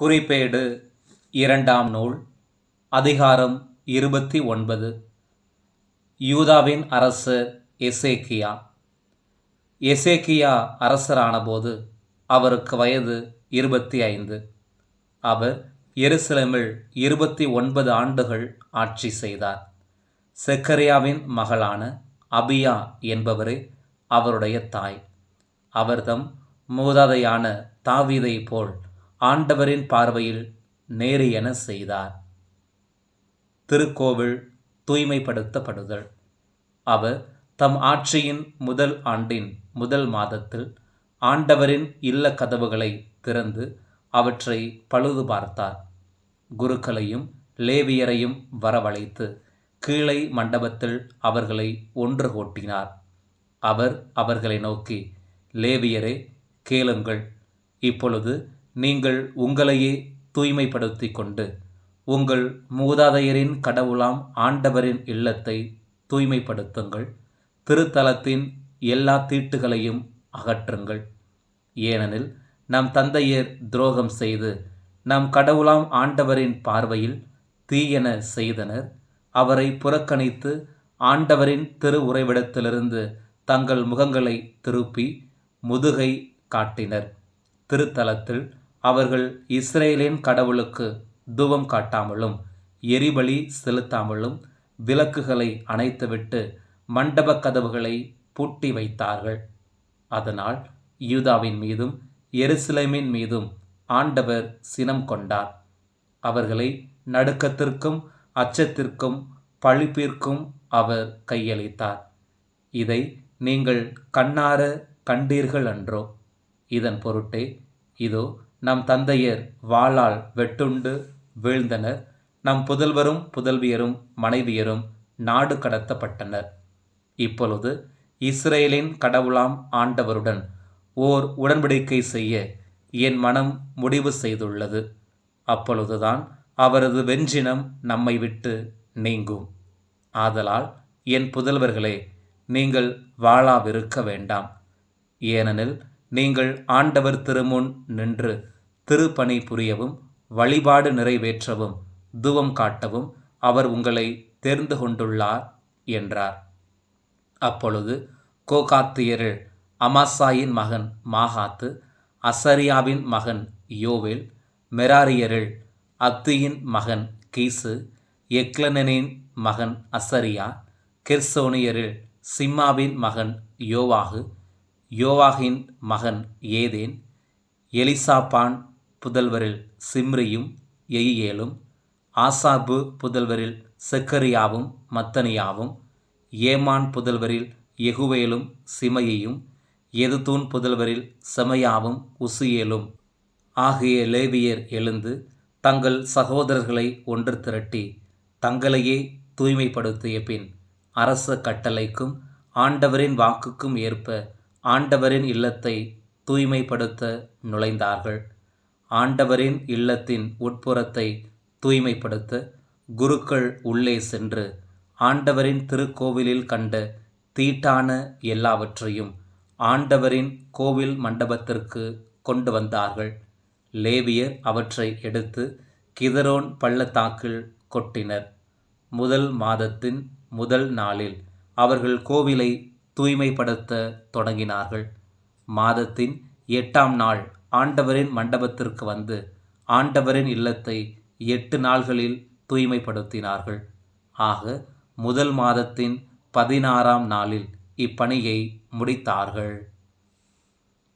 குறிப்பேடு இரண்டாம் நூல் அதிகாரம் 29. யூதாவின் அரசர் எசேக்கியா. எசேக்கியா அரசரானபோது அவருக்கு வயது 25. அவர் எருசலேமில் 29 ஆண்டுகள் ஆட்சி செய்தார். செக்கரியாவின் மகளான அபியா என்பவரே அவருடைய தாய். அவர்தம் மூதாதையான தாவீதைப் போல் ஆண்டவரின் பார்வையில் நேரியன செய்தார். திருக்கோவில் தூய்மைப்படுத்தப்படுதல். அவர் தம் ஆட்சியின் முதல் ஆண்டின் முதல் மாதத்தில் ஆண்டவரின் இல்ல கதவுகளை திறந்து அவற்றை பழுது பார்த்தார். குருக்களையும் லேவியரையும் வரவழைத்து கீழை மண்டபத்தில் அவர்களை ஒன்று கூட்டினார். அவர் அவர்களை நோக்கி, லேவியரே, கேளுங்கள். இப்பொழுது நீங்கள் உங்களையே தூய்மைப்படுத்திக் கொண்டு உங்கள் மூதாதையரின் கடவுளாம் ஆண்டவரின் இல்லத்தை தூய்மைப்படுத்துங்கள். திருத்தலத்தின் எல்லா தீட்டுகளையும் அகற்றுங்கள். ஏனெனில் நம் தந்தையர் துரோகம் செய்து நம் கடவுளாம் ஆண்டவரின் பார்வையில் தீயென செய்தனர். அவரை புறக்கணித்து ஆண்டவரின் திரு உறைவிடத்திலிருந்து தங்கள் முகங்களை திருப்பி முதுகை காட்டினர். திருத்தலத்தில் அவர்கள் இஸ்ரேலின் கடவுளுக்கு தூபம் காட்டாமலும் எரிபலி செலுத்தாமலும் விளக்குகளை அணைத்துவிட்டு மண்டப கதவுகளை பூட்டி வைத்தார்கள். அதனால் யூதாவின் மீதும் எருசலேமின் மீதும் ஆண்டவர் சினம் கொண்டார். அவர்களை நடுக்கத்திற்கும் அச்சத்திற்கும் பழிப்பிற்கும் அவர் கையளித்தார். இதை நீங்கள் கண்ணார கண்டீர்கள் அன்றோ? இதன் பொருட்டே இதோ நம் தந்தையர் வாளால் வெட்டுண்டு வீழ்ந்தனர். நம் புதல்வரும் புதல்வியரும் மனைவியரும் நாடு கடத்தப்பட்டனர். இப்பொழுது இஸ்ரேலின் கடவுளாம் ஆண்டவருடன் ஓர் உடன்படிக்கை செய்ய என் மனம் முடிவு செய்துள்ளது. அப்பொழுதுதான் அவரது வெஞ்சினம் நம்மை விட்டு நீங்கும். ஆதலால் என் புதல்வர்களே, நீங்கள் வாளாவிருக்க வேண்டாம். ஏனெனில் நீங்கள் ஆண்டவர் திருமுன் நின்று திருப்பணி புரியவும் வழிபாடு நிறைவேற்றவும் தூபம் காட்டவும் அவர் உங்களை தேர்ந்து கொண்டுள்ளார் என்றார். அப்பொழுது கோகாத்தியரில் அமாசாயின் மகன் மாகாத்து, அசரியாவின் மகன் யோவேல், மெராரியரில் அப்தியின் மகன் கீசு, எக்லனின் மகன் அசரியா, கெர்சோனியரில் சிம்மாவின் மகன் யோவாகு, யோவாகின் மகன் ஏதேன், எலிசாபான் புதல்வரில் சிம்ரியும் எயியேலும், ஆசாபு புதல்வரில் செக்கரியாவும் மத்தனியாவும், ஏமான் புதல்வரில் யெகுவேலும் சிமையும், எதுதூன் புதல்வரில் செமையாவும் உசியேலும் ஆகிய லேவியர் எழுந்து தங்கள் சகோதரர்களை ஒன்று திரட்டி தங்களையே தூய்மைப்படுத்திய பின் அரச கட்டளைக்கும் ஆண்டவரின் வாக்குக்கும் ஏற்ப ஆண்டவரின் இல்லத்தை தூய்மைப்படுத்த நுழைந்தார்கள். ஆண்டவரின் இல்லத்தின் உட்புறத்தை தூய்மைப்படுத்த குருக்கள் உள்ளே சென்று ஆண்டவரின் திருக்கோவிலில் கண்ட தீட்டான எல்லாவற்றையும் ஆண்டவரின் கோவில் மண்டபத்திற்கு கொண்டு வந்தார்கள். லேவியர் அவற்றை எடுத்து கிதரோன் பள்ளத்தாக்கில் கொட்டினர். முதல் மாதத்தின் முதல் நாளில் அவர்கள் கோவிலை தூய்மைப்படுத்த தொடங்கினார்கள். மாதத்தின் 8ஆம் நாள் ஆண்டவரின் மண்டபத்திற்கு வந்து ஆண்டவரின் இல்லத்தை 8 நாள்களில் தூய்மைப்படுத்தினார்கள். ஆக முதல் மாதத்தின் 16ஆம் நாளில் இப்பணியை முடித்தார்கள்.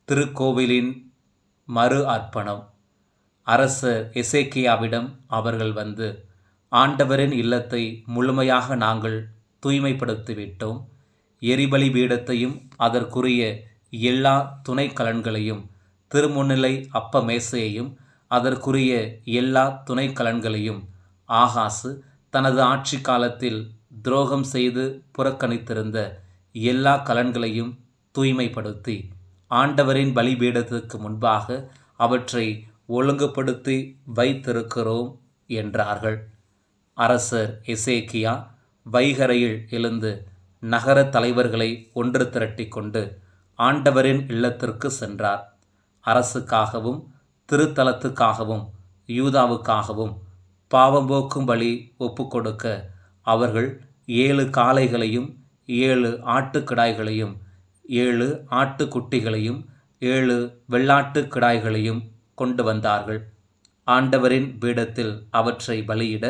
திருக்கோவிலின் மறு அர்ப்பணம். அரசர் எசேக்கியாவிடம் அவர்கள் வந்து, ஆண்டவரின் இல்லத்தை முழுமையாக நாங்கள் தூய்மைப்படுத்திவிட்டோம். எரிபலி பீடத்தையும் அதற்குரிய எல்லா துணை கலன்களையும், திருமுன்னிலை அப்ப மேசையையும் அதற்குரிய எல்லா துணை கலன்களையும் ஆகாசு தனது ஆட்சி காலத்தில் துரோகம் செய்து புறக்கணித்திருந்த எல்லா கலன்களையும் தூய்மைப்படுத்தி ஆண்டவரின் பலிபீடத்துக்கு முன்பாக அவற்றை ஒழுங்குபடுத்தி வைத்திருக்கிறோம் என்றார்கள். அரசர் எசேக்கியா வைகரையில் எழுந்து நகர தலைவர்களை ஒன்று திரட்டி கொண்டு ஆண்டவரின் இல்லத்திற்கு சென்றார். அரசுக்காகவும் திருத்தலத்துக்காகவும் யூதாவுக்காகவும் பாவம் போக்கும் பலி ஒப்புக்கொடுக்க அவர்கள் 7 காளைகளையும் 7 ஆட்டுக்கிடாய்களையும் 7 ஆட்டுக்குட்டிகளையும் 7 வெள்ளாட்டுக் கிடாய்களையும் கொண்டு வந்தார்கள். ஆண்டவரின் பீடத்தில் அவற்றை பலியிட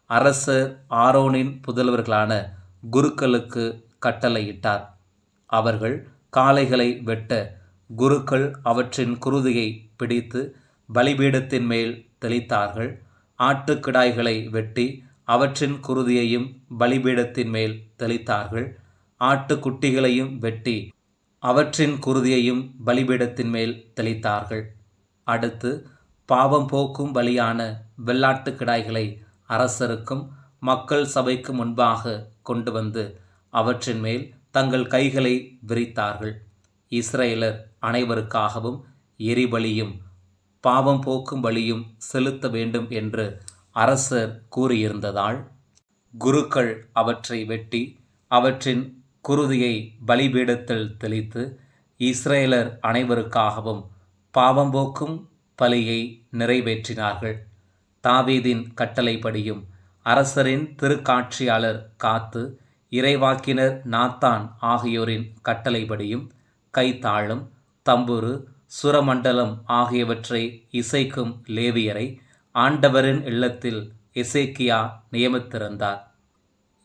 அரசர் ஆரோனின் புதல்வர்களான குருக்களுக்கு கட்டளையிட்டார். அவர்கள் காளைகளை வெட்ட குருக்கள் அவற்றின் குருதியை பிடித்து பலிபீடத்தின் மேல் தெளித்தார்கள். ஆட்டுக்கிடாய்களை வெட்டி அவற்றின் குருதியையும் பலிபீடத்தின் மேல் தெளித்தார்கள். ஆட்டுக்குட்டிகளையும் வெட்டி அவற்றின் குருதியையும் பலிபீடத்தின் மேல் தெளித்தார்கள். அடுத்து பாவம் போக்கும் பலியான வெள்ளாட்டுக் கிடாய்களை அரசருக்கும் மக்கள் சபைக்கு முன்பாக கொண்டு வந்து அவற்றின் மேல் தங்கள் கைகளை விரித்தார்கள். இஸ்ரவேலர் அனைவருக்காகவும் எரிபலியும் பாவம் போக்கும் பலியும் செலுத்த வேண்டும் என்று அரசர் கூறியிருந்ததால் குருக்கள் அவற்றை வெட்டி அவற்றின் குருதியை பலிபீடத்தில் தெளித்து இஸ்ரவேலர் அனைவருக்காகவும் பாவம் போக்கும் பலியை நிறைவேற்றினார்கள். தாவீதின் கட்டளைப்படியும் அரசரின் திருக்காட்சியாளர் காத்து இறைவாக்கினர் நாத்தான் ஆகியோரின் கட்டளைப்படியும் கைத்தாளம், தம்புரு, சுரமண்டலம் ஆகியவற்றை இசைக்கும் லேவியரை ஆண்டவரின் இல்லத்தில் எசேக்கியா நியமித்திருந்தார்.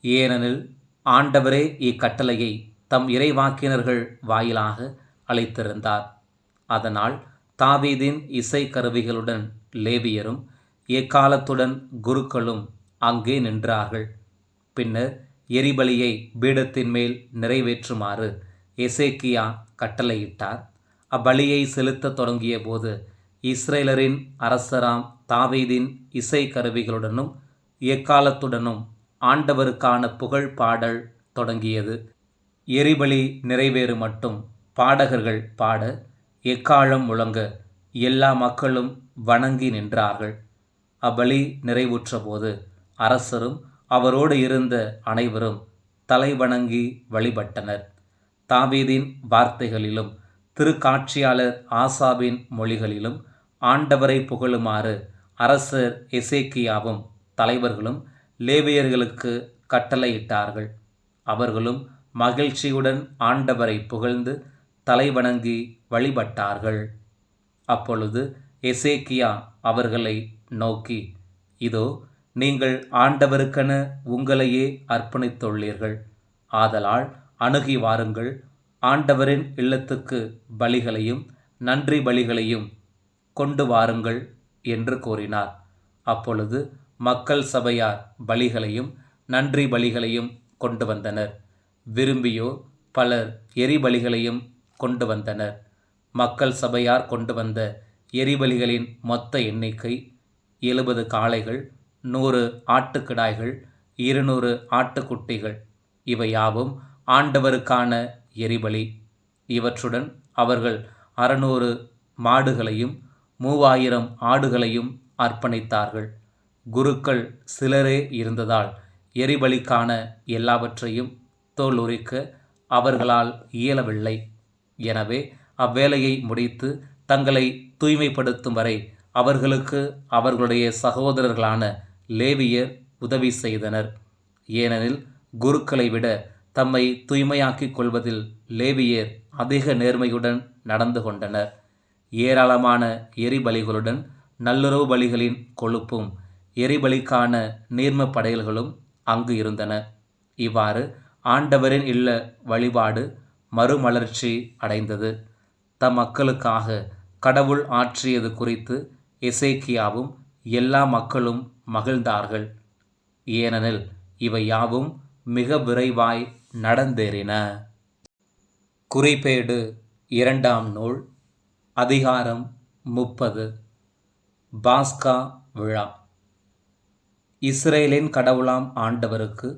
ஏனெனில் ஆண்டவரே இக்கட்டளையை தம் இறைவாக்கினர்கள் வாயிலாக அளித்திருந்தார். அதனால் தாவீதின் இசைக்கருவிகளுடன் லேவியரும் எக்காலத்துடன் குருக்களும் அங்கே நின்றார்கள். பின்னர் எரிபலியை பீடத்தின் மேல் நிறைவேற்றுமாறு எசேக்கியா கட்டளையிட்டார். அப்பலியை செலுத்த தொடங்கிய போது இஸ்ரேலரின் அரசராம் தாவீதின் இசைக்கருவிகளுடனும் எக்காலத்துடனும் ஆண்டவருக்கான புகழ் பாடல் தொடங்கியது. எரிபலி நிறைவேறு மட்டும் பாடகர்கள் பாட, எக்காலம் முழங்க எல்லா மக்களும் வணங்கி நின்றார்கள். அப்பலி நிறைவுற்ற போது அரசரும் அவரோடு இருந்த அனைவரும் தலை வணங்கி வழிபட்டனர். தாவீதின் வார்த்தைகளிலும் திருக்காட்சியாளர் ஆசாபின் மொழிகளிலும் ஆண்டவரை புகழுமாறு அரசர் எசேக்கியாவும் தலைவர்களும் லேவியர்களுக்கு கட்டளையிட்டார்கள். அவர்களும் மகிழ்ச்சியுடன் ஆண்டவரை புகழ்ந்து தலைவணங்கி வழிபட்டார்கள். அப்பொழுது எசேக்கியா அவர்களை நோக்கி, இதோ நீங்கள் ஆண்டவருக்கென உங்களையே அர்ப்பணித்துள்ளீர்கள். ஆதலால் அணுகி வாருங்கள், ஆண்டவரின் இல்லத்துக்கு பலிகளையும் நன்றி பலிகளையும் கொண்டு வாருங்கள் என்று கூறினார். அப்பொழுது மக்கள் சபையார் பலிகளையும் நன்றி பலிகளையும் கொண்டு வந்தனர். விரும்பியோர் பலர் எரிபலிகளையும் கொண்டு வந்தனர். மக்கள் சபையார் கொண்டு வந்த எரிபலிகளின் மொத்த எண்ணிக்கை 70 காளைகள், 100 ஆட்டுக்கிடாய்கள், 200 ஆட்டுக்குட்டிகள். இவையாவும் ஆண்டவருக்கான எரிபலி. இவற்றுடன் அவர்கள் 600 மாடுகளையும் 3000 ஆடுகளையும் அர்ப்பணித்தார்கள். குருக்கள் சிலரே இருந்ததால் எரிபலிக்கான எல்லாவற்றையும் தோல் உரிக்க அவர்களால் இயலவில்லை. எனவே அவ்வேலையை முடித்து தங்களை தூய்மைப்படுத்தும் வரை அவர்களுக்கு அவர்களுடைய சகோதரர்களான லேவியர் உதவி செய்தனர். ஏனெனில் குருக்களை விட தம்மை தூய்மையாக்கிக் கொள்வதில் லேவியர் அதிக நேர்மையுடன் நடந்து கொண்டனர். ஏராளமான எரிபலிகளுடன் நல்லுறவு பலிகளின் கொழுப்பும் எரிபலிக்கான நீர்ம படையல்களும் அங்கு இருந்தன. இவ்வாறு ஆண்டவரின் இல்ல வழிபாடு மறுமலர்ச்சி அடைந்தது. தம் மக்களுக்காக கடவுள் ஆற்றியது குறித்து எசேக்கியாவும் எல்லா மக்களும் மகிழ்ந்தார்கள். ஏனெனில் இவை யாவும் மிக விரைவாய் நடந்தேறின. குறிப்பேடு 2ஆம் நூல், அதிகாரம் 30. பாஸ்கா விழா. இஸ்ரேலின் கடவுளாம் ஆண்டவருக்கு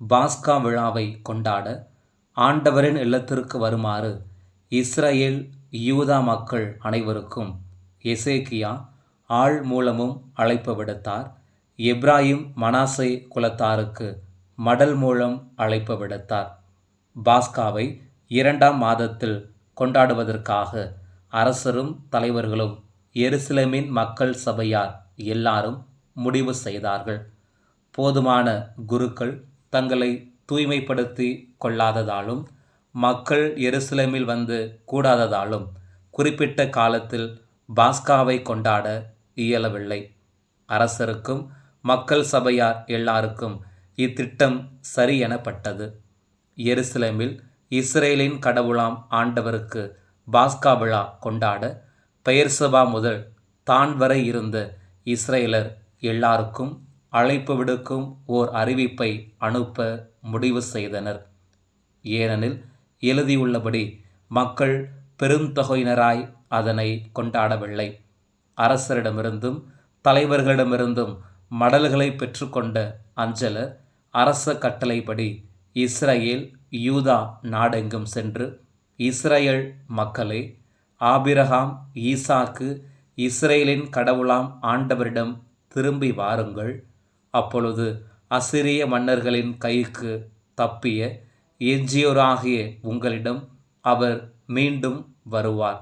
பாஸ்கா விழாவை கொண்டாட ஆண்டவரின் இல்லத்திற்கு வருமாறு இஸ்ரேல் யூதா மக்கள் அனைவருக்கும் எசேக்கியா ஆள் மூலமும் அழைப்பு விடுத்தார். எப்ராயிம் மனாசே குலத்தாருக்கு மடல் மூலம் அழைப்பு விடுத்தார். பாஸ்காவை 2ஆம் மாதத்தில் கொண்டாடுவதற்காக அரசரும் தலைவர்களும் எருசலேமின் மக்கள் சபையார் எல்லாரும் முடிவு செய்தார்கள். போதுமான குருக்கள் தங்களை தூய்மைப்படுத்தி கொள்ளாததாலும் மக்கள் எருசலேமில் வந்து கூடாததாலும் குறிப்பிட்ட காலத்தில் பாஸ்காவை கொண்டாட இயலவில்லை. அரசருக்கும் மக்கள் சபையார் எல்லாருக்கும் இத்திட்டம் சரி எனப்பட்டது. எருசலேமில் இஸ்ரேலின் கடவுளாம் ஆண்டவருக்கு பாஸ்கா விழா கொண்டாட பெயர்சபா முதல் தான் வரை இருந்த இஸ்ரேலர் எல்லாருக்கும் அழைப்பு விடுக்கும் ஓர் அறிவிப்பை அனுப்ப முடிவு செய்தனர். ஏனெனில் எழுதியுள்ளபடி மக்கள் பெருந்தொகையினராய் அதனை கொண்டாடவில்லை. அரசரிடமிருந்தும் தலைவர்களிடமிருந்தும் மடல்களை பெற்றுக்கொண்ட அஞ்சலர் அரச கட்டளைப்படி இஸ்ரேல் யூதா நாடெங்கும் சென்று, இஸ்ரேல் மக்களே, ஆபிரகாம் ஈசாக்கு இஸ்ரேலின் கடவுளாம் ஆண்டவரிடம் திரும்பி வாருங்கள். அப்பொழுது அசிரிய மன்னர்களின் கைக்கு தப்பிய எஞ்சியோராகிய உங்களிடம் அவர் மீண்டும் வருவார்.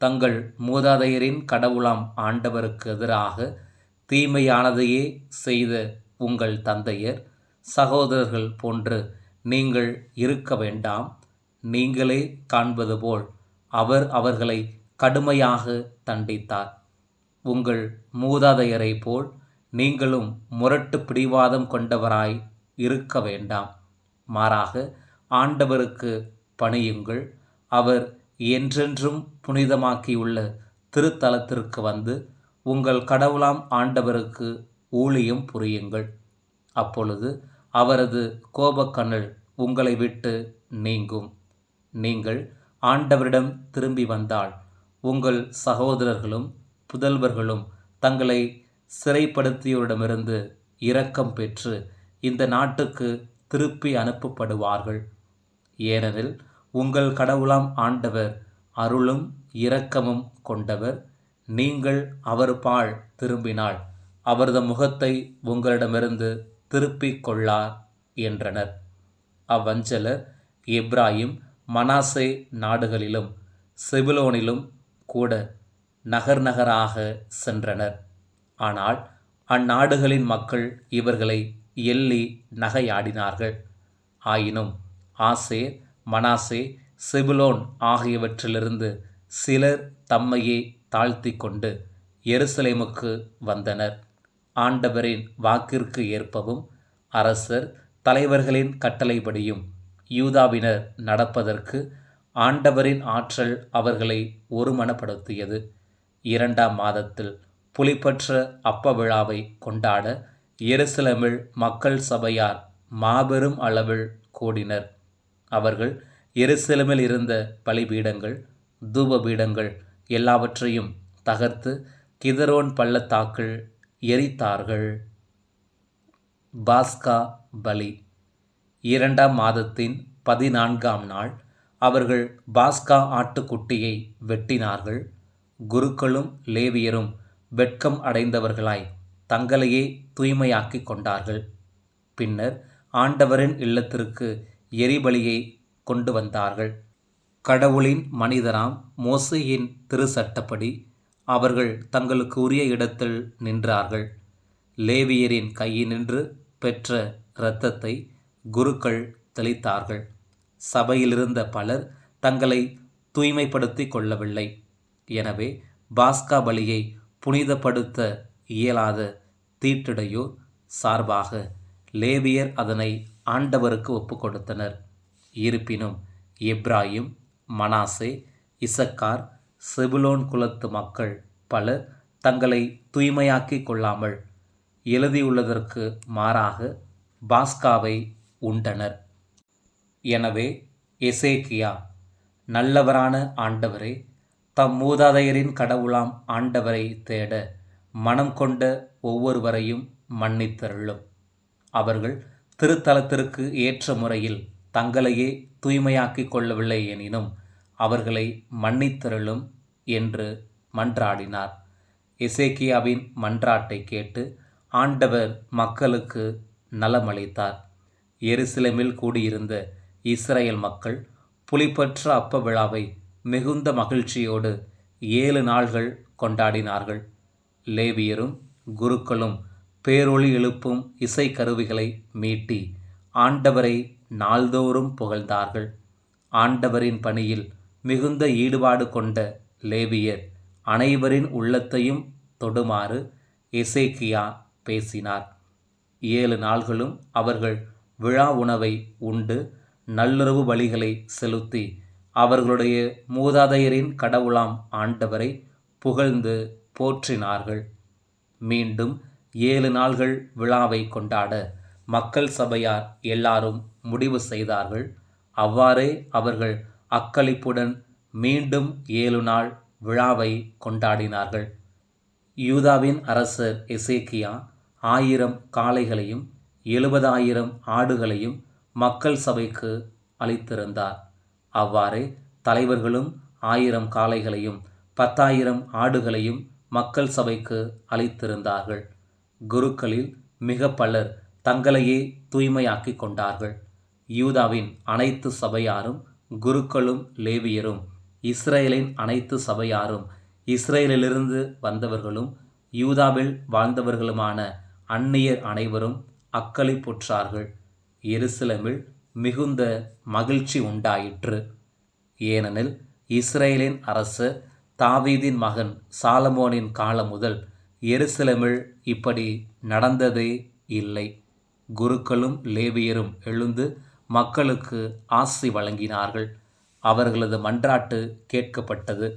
தங்கள் மூதாதையரின் கடவுளாம் ஆண்டவருக்கு எதிராக தீமையானதையே செய்த உங்கள் தந்தையர் சகோதரர்கள் போன்று நீங்கள் இருக்க வேண்டாம். நீங்களே காண்பது போல் அவர் அவர்களை கடுமையாக தண்டித்தார். உங்கள் மூதாதையரை போல் நீங்களும் முரட்டு பிடிவாதம் கொண்டவராய் இருக்க வேண்டாம். மாறாக ஆண்டவருக்கு பணியுங்கள். அவர் என்றென்றும் புனிதமாக்கியுள்ள திருத்தலத்திற்கு வந்து உங்கள் கடவுளாம் ஆண்டவருக்கு ஊழியம் புரியுங்கள். அப்பொழுது அவரது கோபக்கனல் உங்களை விட்டு நீங்கும். நீங்கள் ஆண்டவரிடம் திரும்பி வந்தால் உங்கள் சகோதரர்களும் புதல்வர்களும் தங்களை சிறைப்படுத்தியோரிடமிருந்து இரக்கம் பெற்று இந்த நாட்டுக்கு திருப்பி அனுப்பப்படுவார்கள். ஏனெனில் உங்கள் கடவுளாம் ஆண்டவர் அருளும் இரக்கமும் கொண்டவர். நீங்கள் அவர் பால் திரும்பினால் அவரது முகத்தை உங்களிடமிருந்து திருப்பிக் கொள்ளார் என்றனர். அவ்வஞ்சலர் எப்ராயிம் மனாசே நாடுகளிலும் செபுலோனிலும் கூட நகர் நகராக சென்றனர். ஆனால் அந்நாடுகளின் மக்கள் இவர்களை எள்ளி நகையாடினார்கள். ஆயினும் ஆசேர், மனாசே, செபுலோன் ஆகியவற்றிலிருந்து சிலர் தம்மையே தாழ்த்தி கொண்டு எருசலேமுக்கு வந்தனர். ஆண்டவரின் வாக்கிற்கு ஏற்பவும் அரசர் தலைவர்களின் கட்டளைப்படியும் யூதாவினர் நடப்பதற்கு ஆண்டவரின் ஆற்றல் அவர்களை ஒருமனப்படுத்தியது. 2ஆம் மாதத்தில் புலிப்பற்ற அப்ப விழாவை கொண்டாட எருசலேமில் மக்கள் சபையார் மாபெரும் அளவில் கூடினர். அவர்கள் எருசலேமில் இருந்த பலிபீடங்கள், தூபபீடங்கள் எல்லாவற்றையும் தகர்த்து கிதரோன் பள்ளத்தாக்கில் எரித்தார்கள். பாஸ்கா பலி. 2ஆம் மாதத்தின் 14ஆம் நாள் அவர்கள் பாஸ்கா ஆட்டுக்குட்டியை வெட்டினார்கள். குருக்களும் லேவியரும் வெட்கம் அடைந்தவர்களாய் தங்களையே தூய்மையாக்கிக் கொண்டார்கள். பின்னர் ஆண்டவரின் இல்லத்திற்கு எரிபலியை கொண்டு வந்தார்கள். கடவுளின் மனிதராம் மோசேயின் திருச்சட்டப்படி அவர்கள் தங்களுக்கு உரிய இடத்தில் நின்றார்கள். லேவியரின் கையினின்று பெற்ற இரத்தத்தை குருக்கள் தெளித்தார்கள். சபையிலிருந்த பலர் தங்களை தூய்மைப்படுத்தி கொள்ளவில்லை. எனவே பாஸ்கா பலியை புனிதப்படுத்த இயலாத தீட்டுடையோர் சார்பாக லேவியர் அதனை ஆண்டவருக்கு ஒப்புக்கொடுத்தனர். இருப்பினும் எப்ராயிம், மனாசே, இசக்கார், செபுலோன் குலத்து மக்கள் பலர் தங்களை தூய்மையாக்கிக் கொள்ளாமல் எழுதியுள்ளதற்கு மாறாக பாஸ்காவை உண்டனர். எனவே எசேக்கியா, நல்லவரான ஆண்டவரே, தம் மூதாதையரின் கடவுளாம் ஆண்டவரை தேட மனம் கொண்ட ஒவ்வொருவரையும் மன்னித்தருளும். அவர்கள் திருத்தலத்திற்கு ஏற்ற முறையில் தங்களையே தூய்மையாக்கிக் கொள்ளவில்லை எனினும் அவர்களை மன்னித்தருளும் என்று மன்றாடினார். எசேக்கியாவின் மன்றாட்டை கேட்டு ஆண்டவர் மக்களுக்கு நலமளித்தார். எருசலேமில் கூடியிருந்த இஸ்ரேல் மக்கள் புலிப்பற்ற அப்ப விழாவை மிகுந்த மகிழ்ச்சியோடு 7 நாள்கள் கொண்டாடினார்கள். லேவியரும் குருக்களும் பேரொளி எழுப்பும் இசைக்கருவிகளை மீட்டி ஆண்டவரை நாள்தோறும் புகழ்ந்தார்கள். ஆண்டவரின் பணியில் மிகுந்த ஈடுபாடு கொண்ட லேவியர் அனைவரின் உள்ளத்தையும் தொடுமாறு எசேக்கியா பேசினார். 7 நாள்களும் அவர்கள் விழா உணவை உண்டு நல்லுறவு பலிகளை செலுத்தி அவர்களுடைய மூதாதையரின் கடவுளாம் ஆண்டவரை புகழ்ந்து போற்றினார்கள். மீண்டும் 7 நாள்கள் விழாவை கொண்டாட மக்கள் சபையார் எல்லாரும் முடிவு செய்தார்கள். அவ்வாறே அவர்கள் அக்களிப்புடன் மீண்டும் 7 நாள் விழாவை கொண்டாடினார்கள். யூதாவின் அரசர் எசேக்கியா 1000 காளைகளையும் 70,000 ஆடுகளையும் மக்கள் சபைக்கு அளித்திருந்தார். அவ்வாறே தலைவர்களும் 1000 காளைகளையும் 10,000 ஆடுகளையும் மக்கள் சபைக்கு அளித்திருந்தார்கள். குருக்களில் மிக பலர் தங்களையே தூய்மையாக்கிக் கொண்டார்கள். யூதாவின் அனைத்து சபையாரும் குருக்களும் லேவியரும் இஸ்ரேலின் அனைத்து சபையாரும் இஸ்ரேலிலிருந்து வந்தவர்களும் யூதாவில் வாழ்ந்தவர்களுமான அந்நியர் அனைவரும் அக்களிப்புற்றார்கள். எருசலேமில் மிகுந்த மகிழ்ச்சி உண்டாயிற்று. ஏனெனில் இஸ்ரேலின் அரசர் தாவீதின் மகன் சாலமோனின் காலம் முதல் எருசலேமில் இப்படி நடந்ததே இல்லை. குருக்களும் லேவியரும் எழுந்து மக்களுக்கு ஆசி வழங்கினார்கள். அவர்களது மன்றாட்டு கேட்கப்பட்டது.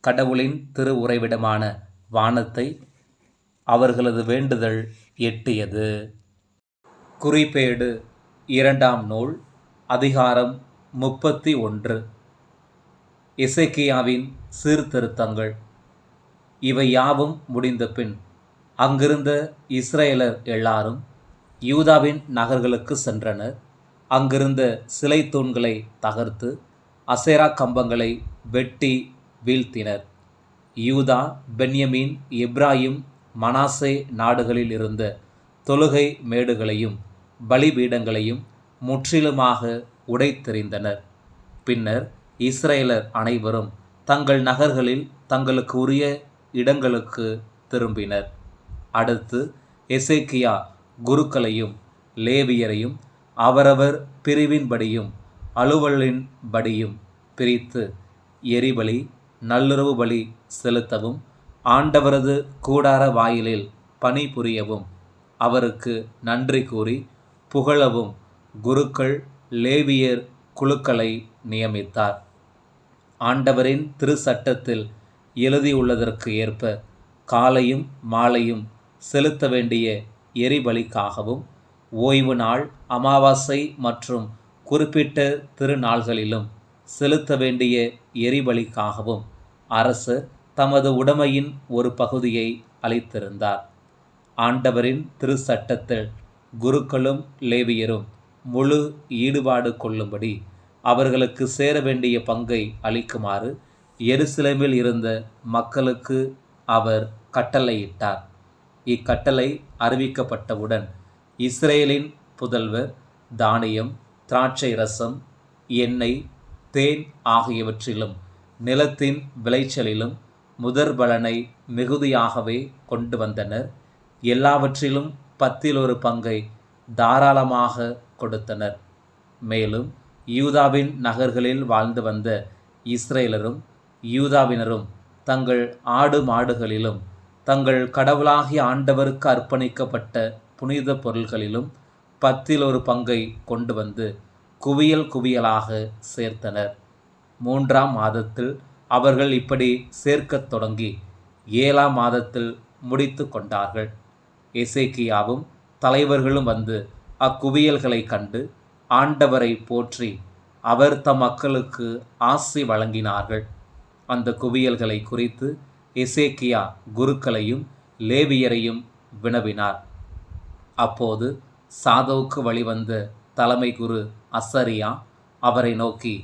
கடவுளின் திரு உறைவிடமான வானத்தை அவர்களது வேண்டுதல் எட்டியது. குறிப்பேடு 2ஆம் நூல் அதிகாரம் 31. எசேக்கியாவின் சீர்திருத்தங்கள். இவை யாவும் முடிந்த பின் அங்கிருந்த இஸ்ரேலர் எல்லாரும் யூதாவின் நகர்களுக்கு சென்றனர். அங்கிருந்த சிலை தூண்களை தகர்த்து அசேரா கம்பங்களை வெட்டி வீழ்த்தினர். யூதா, பென்யமீன், எப்ராயிம், மனாசே நாடுகளில் இருந்த தொழுகை மேடுகளையும் பலிபீடங்களையும் முற்றிலுமாக உடைத்தெறிந்தனர். பின்னர் இஸ்ரேலர் அனைவரும் தங்கள் நகர்களில் தங்களுக்கு உரிய இடங்களுக்கு திரும்பினர். அடுத்து எசேக்கியா குருக்களையும் லேவியரையும் அவரவர் பிரிவின்படியும் அலுவலின்படியும் பிரித்து எரிபலி நல்லுறவு பலி செலுத்தவும் ஆண்டவரது கூடார வாயிலில் பணிபுரியவும் அவருக்கு நன்றி கூறி புகழவும் குருக்கள் லேவியர் குழுக்களை நியமித்தார். ஆண்டவரின் திருச்சட்டத்தில் எழுதியுள்ளதற்கு ஏற்ப காலையும் மாலையும் செலுத்த வேண்டிய எரிபலிக்காகவும் ஓய்வு நாள், அமாவாசை மற்றும் குறிப்பிட்ட திருநாள்களிலும் செலுத்த வேண்டிய எரிபலிக்காகவும் அரசர் தமது உடைமையின் ஒரு பகுதியை அளித்திருந்தார். ஆண்டவரின் திருச்சட்டத்தில் குருக்களும் லேவியரும் முழு ஈடுபாடு கொள்ளும்படி அவர்களுக்கு சேர வேண்டிய பங்கை அளிக்குமாறு எருசலேமில் இருந்த மக்களுக்கு அவர் கட்டளையிட்டார். இக்கட்டளை அறிவிக்கப்பட்டவுடன் இஸ்ரேலின் புதல்வர் தானியம், திராட்சை ரசம், எண்ணெய், தேன் ஆகியவற்றிலும் நிலத்தின் விளைச்சலிலும் முதற்பலனை மிகுதியாகவே கொண்டு வந்தனர். எல்லாவற்றிலும் 10 பங்கை தாராளமாக கொடுத்தனர். மேலும் யூதாவின் நகர்களில் வாழ்ந்து வந்த இஸ்ரேலரும் யூதாவினரும் தங்கள் ஆடு மாடுகளிலும் தங்கள் கடவுளாகிய ஆண்டவருக்கு அர்ப்பணிக்கப்பட்ட புனித பொருள்களிலும் 10 பங்கை கொண்டு வந்து குவியல் குவியலாக சேர்த்தனர். 3ஆம் மாதத்தில் அவர்கள் இப்படி சேர்க்கத் தொடங்கி 7ஆம் மாதத்தில் முடித்து கொண்டார்கள். எசேக்கியாவும் தலைவர்களும் வந்து அக்குவியல்களை கண்டு ஆண்டவரை போற்றி அவர் தம் மக்களுக்கு ஆசி வழங்கினார்கள். அந்த குவியல்களை குறித்து எசேக்கியா குருக்களையும் லேவியரையும் வினவினார். அப்போது சாதோக்கு வழிவந்த தலைமை குரு அசரியா அவரை நோக்கி,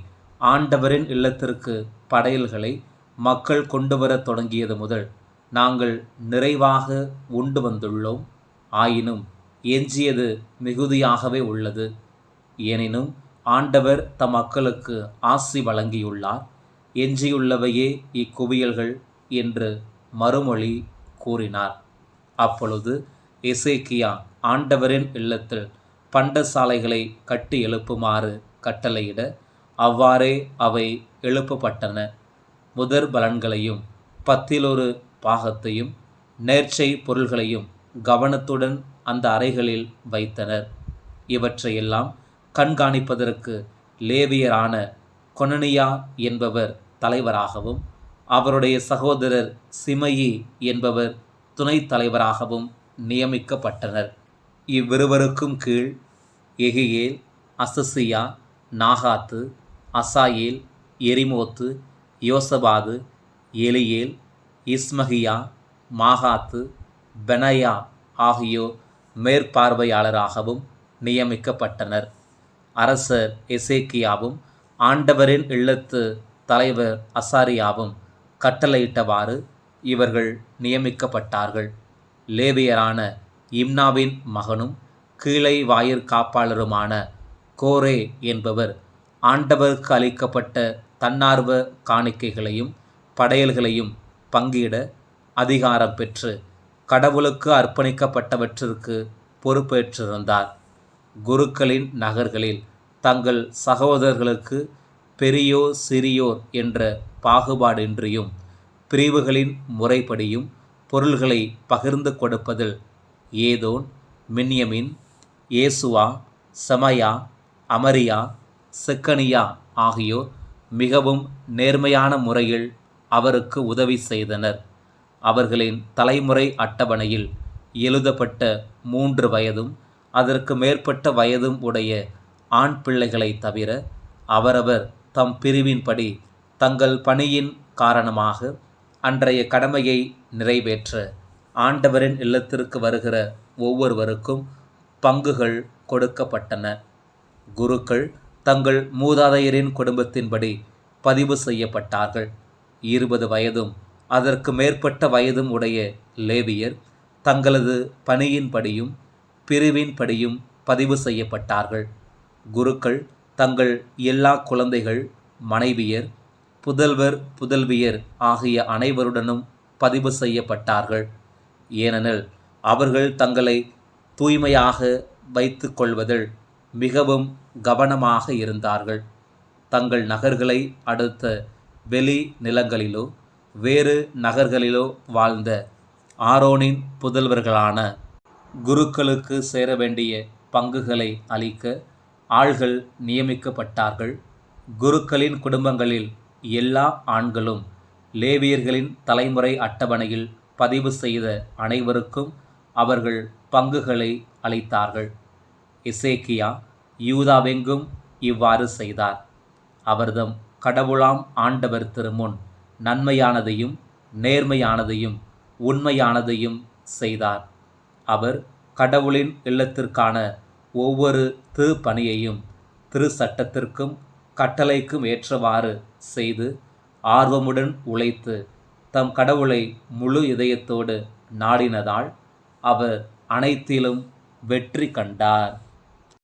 ஆண்டவரின் இல்லத்திற்கு படையல்களை மக்கள் கொண்டு வரத் தொடங்கியது முதல் நாங்கள் நிறைவாக உண்டு வந்துள்ளோம். ஆயினும் எஞ்சியது மிகுதியாகவே உள்ளது. எனினும் ஆண்டவர் தம் மக்களுக்கு ஆசி வழங்கியுள்ளார். எஞ்சியுள்ளவையே இக்குவியல்கள் என்று மறுமொழி கூறினார். அப்பொழுது எசேக்கியா ஆண்டவரின் இல்லத்தில் பண்டசாலைகளை கட்டி எழுப்புமாறு கட்டளையிட அவ்வாறே அவை எழுப்பப்பட்டன. முதற் பலன்களையும் 10 பாகத்தையும் நேர்ச்சை பொருள்களையும் கவனத்துடன் அந்த அறைகளில் வைத்தனர். இவற்றையெல்லாம் கண்காணிப்பதற்கு லேவியரான கொனனியா என்பவர் தலைவராகவும் அவருடைய சகோதரர் சிமயி என்பவர் துணைத் தலைவராகவும் நியமிக்கப்பட்டனர். இவ்விருவருக்கும் கீழ் எகியேல், அசசியா, நாகாத்து, அசாயேல், எரிமோத்து, யோசபாது, எலியேல், இஸ்மகியா, மாகாத்து, பெனாயா ஆகியோர் மேற்பார்வையாளராகவும் நியமிக்கப்பட்டனர். அரசர் எசேக்கியாவும் ஆண்டவரின் இல்லத்து தலைவர் அசாரியாவும் கட்டளையிட்டவாறு இவர்கள் நியமிக்கப்பட்டார்கள். லேவியரான இம்னாவின் மகனும் கீழை வாயிற் காப்பாளருமான கோரே என்பவர் ஆண்டவருக்கு அளிக்கப்பட்ட தன்னார்வ காணிக்கைகளையும் படையல்களையும் பங்கிட அதிகாரம் பெற்று கடவுளுக்கு அர்ப்பணிக்கப்பட்டவற்றிற்கு பொறுப்பேற்றிருந்தார். குருக்களின் நகர்களில் தங்கள் சகோதரர்களுக்கு பெரியோர் சிறியோர் என்ற பாகுபாடின்றியும் பிரிவுகளின் முறைப்படியும் பொருள்களை பகிர்ந்து கொடுப்பதில் ஏதோன், மின்யமின், ஏசுவா, செமாயா, அமரியா, செக்கனியா ஆகியோர் மிகவும் நேர்மையான முறையில் அவருக்கு உதவி செய்தனர். அவர்களின் தலைமுறை அட்டவணையில் எழுதப்பட்ட 3 வயதும் அதற்கு மேற்பட்ட வயதும் உடைய ஆண் பிள்ளைகளைத் தவிர அவரவர் தம் பிரிவின்படி தங்கள் பணியின் காரணமாக அன்றைய கடமையை நிறைவேற்ற ஆண்டவரின் இல்லத்திற்கு வருகிற ஒவ்வொருவருக்கும் பங்குகள் கொடுக்கப்பட்டன. குருக்கள் தங்கள் மூதாதையரின் குடும்பத்தின்படி பதிவு செய்யப்பட்டார்கள். 20 வயதும் அதற்கு மேற்பட்ட வயதும் உடைய லேவியர் தங்களது பணியின்படியும் பிரிவின்படியும் பதிவு செய்யப்பட்டார்கள். குருக்கள் தங்கள் எல்லா குழந்தைகள், மனைவியர், புதல்வர், புதல்வியர் ஆகிய அனைவருடனும் பதிவு செய்யப்பட்டார்கள். ஏனெனில் அவர்கள் தங்களை தூய்மையாக வைத்து கொள்வதில் மிகவும் கவனமாக இருந்தார்கள். தங்கள் நகர்களை அடுத்த வெளி நிலங்களிலோ வேறு நகர்களிலோ வாழ்ந்த ஆரோனின் புதல்வர்களான குருக்களுக்கு சேர வேண்டிய பங்குகளை அளிக்க ஆள்கள் நியமிக்கப்பட்டார்கள். குருக்களின் குடும்பங்களில் எல்லா ஆண்களும் லேவியர்களின் தலைமுறை அட்டவணையில் பதிவு செய்த அனைவருக்கும் அவர்கள் பங்குகளை அளித்தார்கள். எசேக்கியா யூதாவெங்கும் இவ்வாறு செய்தார். அவர்தம் கடவுளாம் ஆண்டவர் திருமுன் நன்மையானதையும் நேர்மையானதையும் உண்மையானதையும் செய்தார். அவர் கடவுளின் இல்லத்திற்கான ஒவ்வொரு திருப்பணியையும் திருச்சட்டத்திற்கும் கட்டளைக்கும் ஏற்றவாறு செய்து ஆர்வமுடன் உழைத்து தம் கடவுளை முழு இதயத்தோடு நாடினதால் அவர் அனைத்திலும் வெற்றி கண்டார்.